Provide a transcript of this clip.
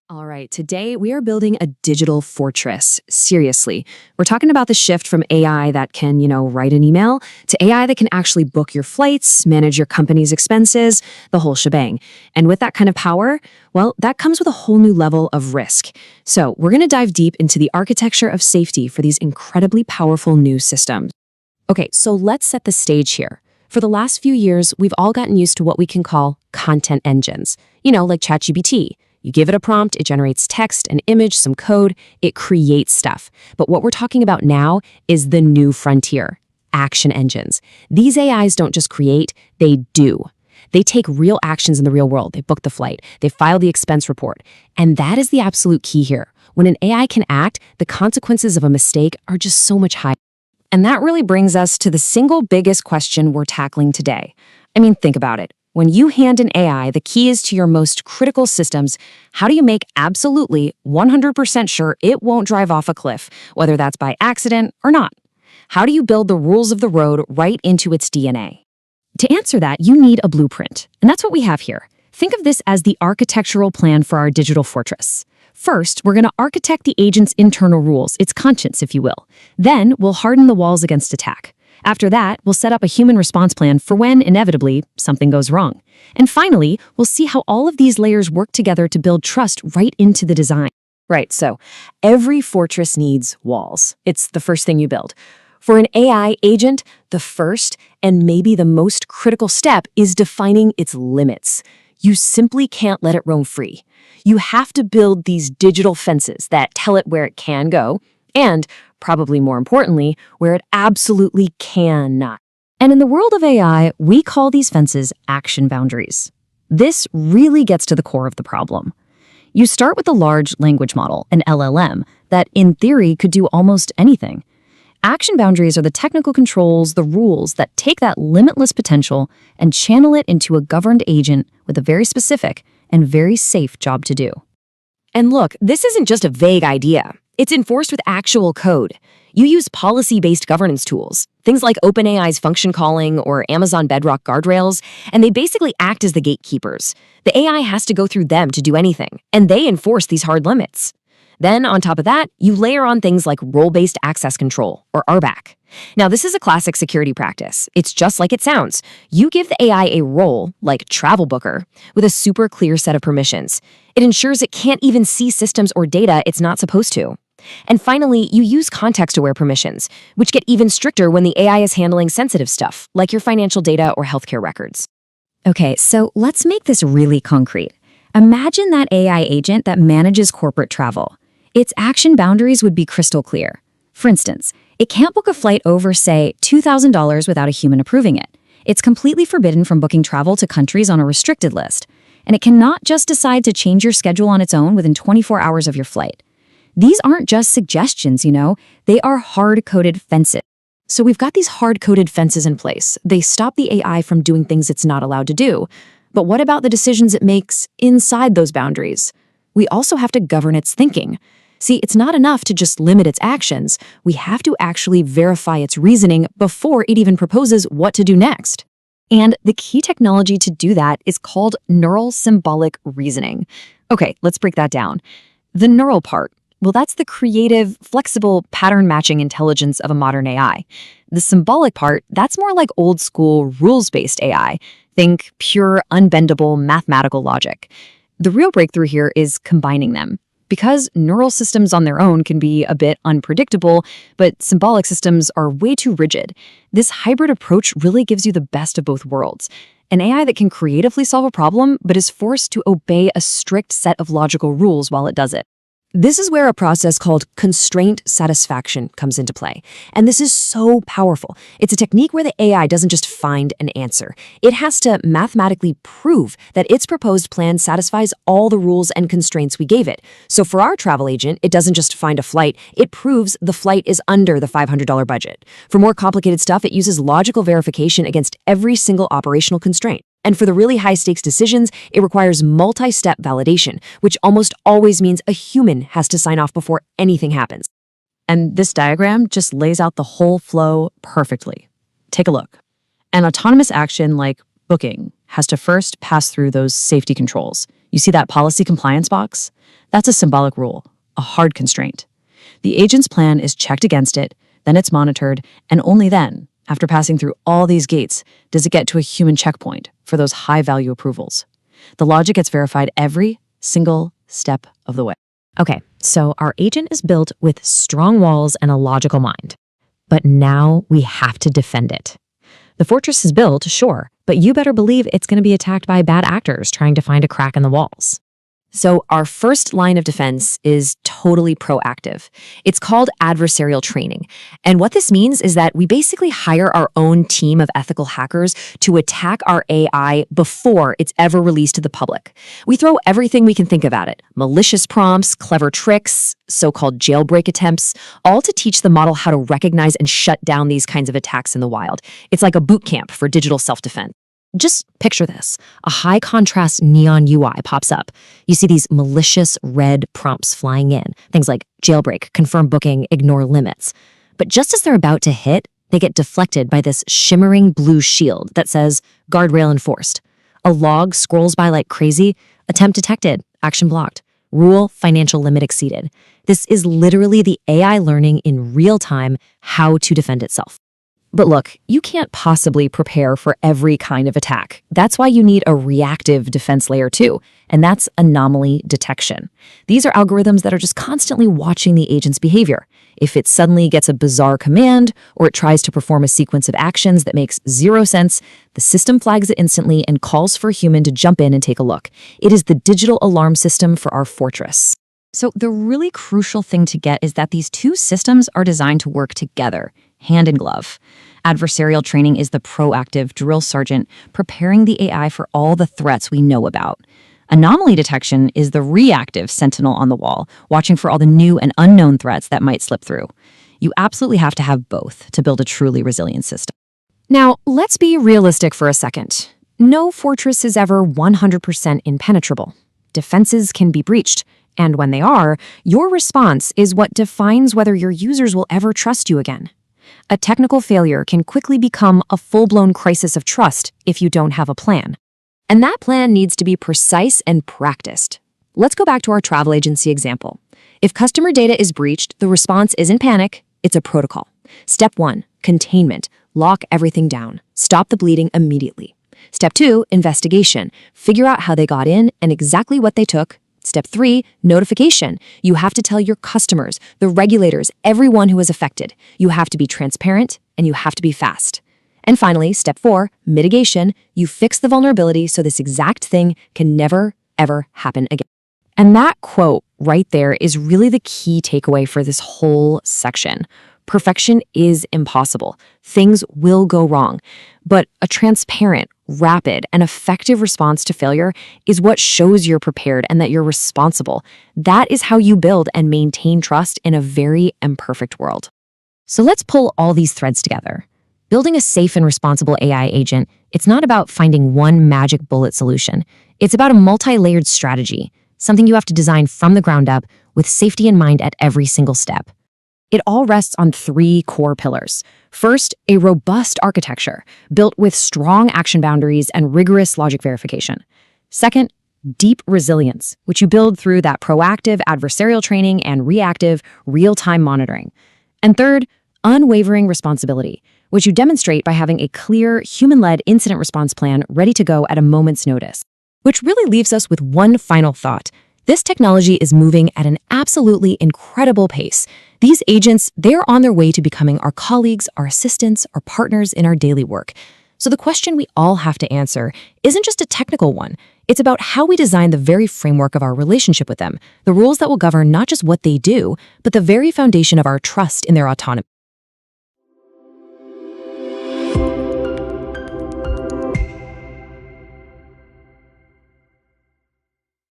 All right, today we are building a digital fortress. Seriously, we're talking about the shift from AI that can, write an email to AI that can actually book your flights, manage your company's expenses, the whole shebang. And with that kind of power, well, that comes with a whole new level of risk. So we're going to dive deep into the architecture of safety for these incredibly powerful new systems. Okay, so let's set the stage here. For the last few years, we've all gotten used to what we can call content engines, like ChatGPT. You give it a prompt, it generates text, an image, some code, it creates stuff. But what we're talking about now is the new frontier, action engines. These AIs don't just create, they do. They take real actions in the real world. They book the flight, they file the expense report. And that is the absolute key here. When an AI can act, the consequences of a mistake are just so much higher. And that really brings us to the single biggest question we're tackling today. I mean, think about it. When you hand an AI the keys to your most critical systems, how do you make absolutely 100% sure it won't drive off a cliff, whether that's by accident or not? How do you build the rules of the road right into its DNA? To answer that, you need a blueprint, and that's what we have here. Think of this as the architectural plan for our digital fortress. First, we're going to architect the agent's internal rules, its conscience, if you will. Then, we'll harden the walls against attack. After that, we'll set up a human response plan for when, inevitably, something goes wrong. And finally, we'll see how all of these layers work together to build trust right into the design. Right, so every fortress needs walls. It's the first thing you build. For an AI agent, the first and maybe the most critical step is defining its limits. You simply can't let it roam free. You have to build these digital fences that tell it where it can go and, probably more importantly, where it absolutely cannot. And in the world of AI, we call these fences action boundaries. This really gets to the core of the problem. You start with a large language model, an LLM, that in theory could do almost anything. Action boundaries are the technical controls, the rules that take that limitless potential and channel it into a governed agent with a very specific and very safe job to do. And look, this isn't just a vague idea. It's enforced with actual code. You use policy-based governance tools, things like OpenAI's function calling or Amazon Bedrock Guardrails, and they basically act as the gatekeepers. The AI has to go through them to do anything, and they enforce these hard limits. Then, on top of that, you layer on things like role-based access control, or RBAC. Now, this is a classic security practice. It's just like it sounds. You give the AI a role, like travel booker, with a super clear set of permissions. It ensures it can't even see systems or data it's not supposed to. And finally, you use context-aware permissions, which get even stricter when the AI is handling sensitive stuff, like your financial data or healthcare records. Okay, so let's make this really concrete. Imagine that AI agent that manages corporate travel. Its action boundaries would be crystal clear. For instance, it can't book a flight over, say, $2,000 without a human approving it. It's completely forbidden from booking travel to countries on a restricted list. And it cannot just decide to change your schedule on its own within 24 hours of your flight. These aren't just suggestions, they are hard-coded fences. So we've got these hard-coded fences in place. They stop the AI from doing things it's not allowed to do. But what about the decisions it makes inside those boundaries? We also have to govern its thinking. See, it's not enough to just limit its actions. We have to actually verify its reasoning before it even proposes what to do next. And the key technology to do that is called Neural-Symbolic reasoning. Okay, let's break that down. The neural part, well, that's the creative, flexible, pattern-matching intelligence of a modern AI. The symbolic part, that's more like old-school, rules-based AI. Think pure, unbendable, mathematical logic. The real breakthrough here is combining them. Because neural systems on their own can be a bit unpredictable, but symbolic systems are way too rigid. This hybrid approach really gives you the best of both worlds. An AI that can creatively solve a problem, but is forced to obey a strict set of logical rules while it does it. This is where a process called constraint satisfaction comes into play. And this is so powerful. It's a technique where the AI doesn't just find an answer. It has to mathematically prove that its proposed plan satisfies all the rules and constraints we gave it. So for our travel agent, it doesn't just find a flight, it proves the flight is under the $500 budget. For more complicated stuff, it uses logical verification against every single operational constraint. And for the really high-stakes decisions, it requires multi-step validation, which almost always means a human has to sign off before anything happens. And this diagram just lays out the whole flow perfectly. Take a look. An autonomous action like booking has to first pass through those safety controls. You see that policy compliance box? That's a symbolic rule, a hard constraint. The agent's plan is checked against it, then it's monitored, and only then, after passing through all these gates, does it get to a human checkpoint for those high-value approvals. The logic gets verified every single step of the way. Okay, so our agent is built with strong walls and a logical mind. But now we have to defend it. The fortress is built, sure, but you better believe it's going to be attacked by bad actors trying to find a crack in the walls. So our first line of defense is totally proactive. It's called adversarial training. And what this means is that we basically hire our own team of ethical hackers to attack our AI before it's ever released to the public. We throw everything we can think of at it: malicious prompts, clever tricks, so-called jailbreak attempts, all to teach the model how to recognize and shut down these kinds of attacks in the wild. It's like a boot camp for digital self-defense. Just picture this. A high-contrast neon UI pops up. You see these malicious red prompts flying in. Things like jailbreak, confirm booking, ignore limits. But just as they're about to hit, they get deflected by this shimmering blue shield that says, Guardrail enforced. A log scrolls by like crazy. Attempt detected. Action blocked. Rule financial limit exceeded. This is literally the AI learning in real time how to defend itself. But look, you can't possibly prepare for every kind of attack. That's why you need a reactive defense layer too, and that's anomaly detection. These are algorithms that are just constantly watching the agent's behavior. If it suddenly gets a bizarre command, or it tries to perform a sequence of actions that makes zero sense, the system flags it instantly and calls for a human to jump in and take a look. It is the digital alarm system for our fortress. So the really crucial thing to get is that these two systems are designed to work together, hand in glove. Adversarial training is the proactive drill sergeant preparing the AI for all the threats we know about. Anomaly detection is the reactive sentinel on the wall, watching for all the new and unknown threats that might slip through. You absolutely have to have both to build a truly resilient system. Now, let's be realistic for a second. No fortress is ever 100% impenetrable. Defenses can be breached, and when they are, your response is what defines whether your users will ever trust you again. A technical failure can quickly become a full-blown crisis of trust if you don't have a plan. And that plan needs to be precise and practiced. Let's go back to our travel agency example. If customer data is breached, the response isn't panic, it's a protocol. Step 1, containment. Lock everything down. Stop the bleeding immediately. Step 2, investigation. Figure out how they got in and exactly what they took. Step 3, notification. You have to tell your customers, the regulators, everyone who is affected. You have to be transparent and you have to be fast. And finally, step 4, mitigation. You fix the vulnerability so this exact thing can never, ever happen again. And that quote right there is really the key takeaway for this whole section. Perfection is impossible. Things will go wrong. But a transparent, rapid, and effective response to failure is what shows you're prepared and that you're responsible. That is how you build and maintain trust in a very imperfect world. So let's pull all these threads together. Building a safe and responsible AI agent, it's not about finding one magic bullet solution. It's about a multi-layered strategy, something you have to design from the ground up with safety in mind at every single step. It all rests on 3 core pillars. First, a robust architecture built with strong action boundaries and rigorous logic verification. Second, deep resilience, which you build through that proactive adversarial training and reactive real-time monitoring. And third, unwavering responsibility, which you demonstrate by having a clear, human-led incident response plan ready to go at a moment's notice. Which really leaves us with one final thought. This technology is moving at an absolutely incredible pace. These agents, they're on their way to becoming our colleagues, our assistants, our partners in our daily work. So the question we all have to answer isn't just a technical one. It's about how we design the very framework of our relationship with them, the rules that will govern not just what they do, but the very foundation of our trust in their autonomy.